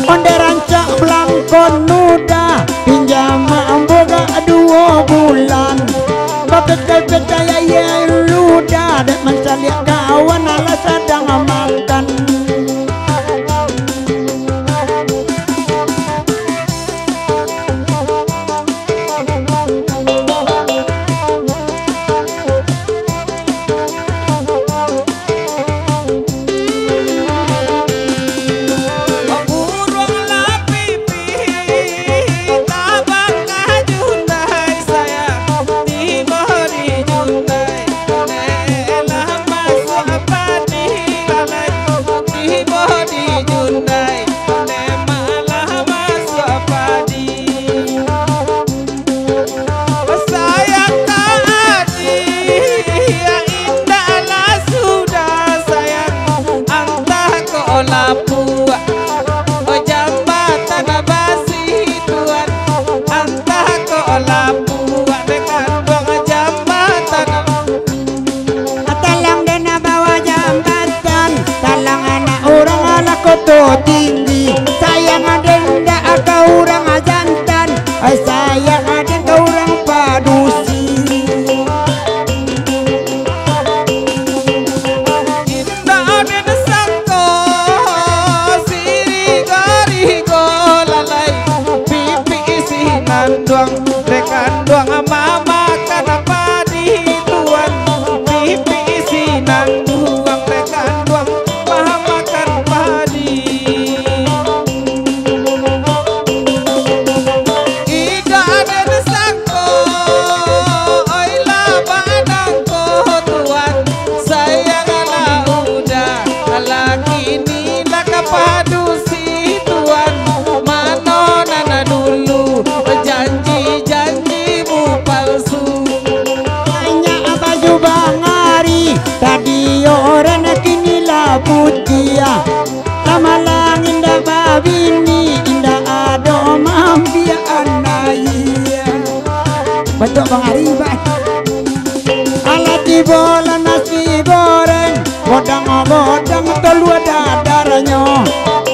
onde rancak belangkon nuda pinjam boga 2 bulan bapet-bapet ya luda dek mencari kawan ala sedang makan. Tinggi sayang adenda kau orang jantan sayang aden kau orang padusi kita aden sangko siri garigo lalai pipi isi nanduang rekan duang mama kenapa di tuan pipi isi nanduang rekan duang mama kan padi. Padusi tuan mano nana dulu janji-janjimu palsu hanya baju bangari tadi orang kini lah putia lama lang indah babini indah ado mambia anaya betul bangari bat alat di bola nasi goreng bodang-bodang telur dadarnya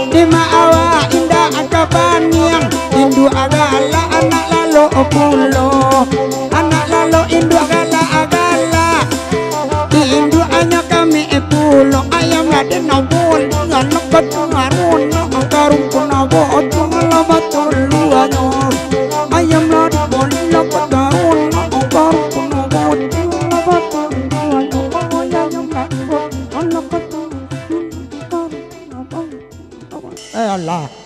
di maawa indah akabaniang indu agala anak lalo pulo anak lalo indu agala di indu hanya kami pulo ayam lade nabol anak ketungarun karung pun nabot ngalabat luanya ayam lade bol lapatarun karung pun nabot ngalabat luanya ayam lade Allah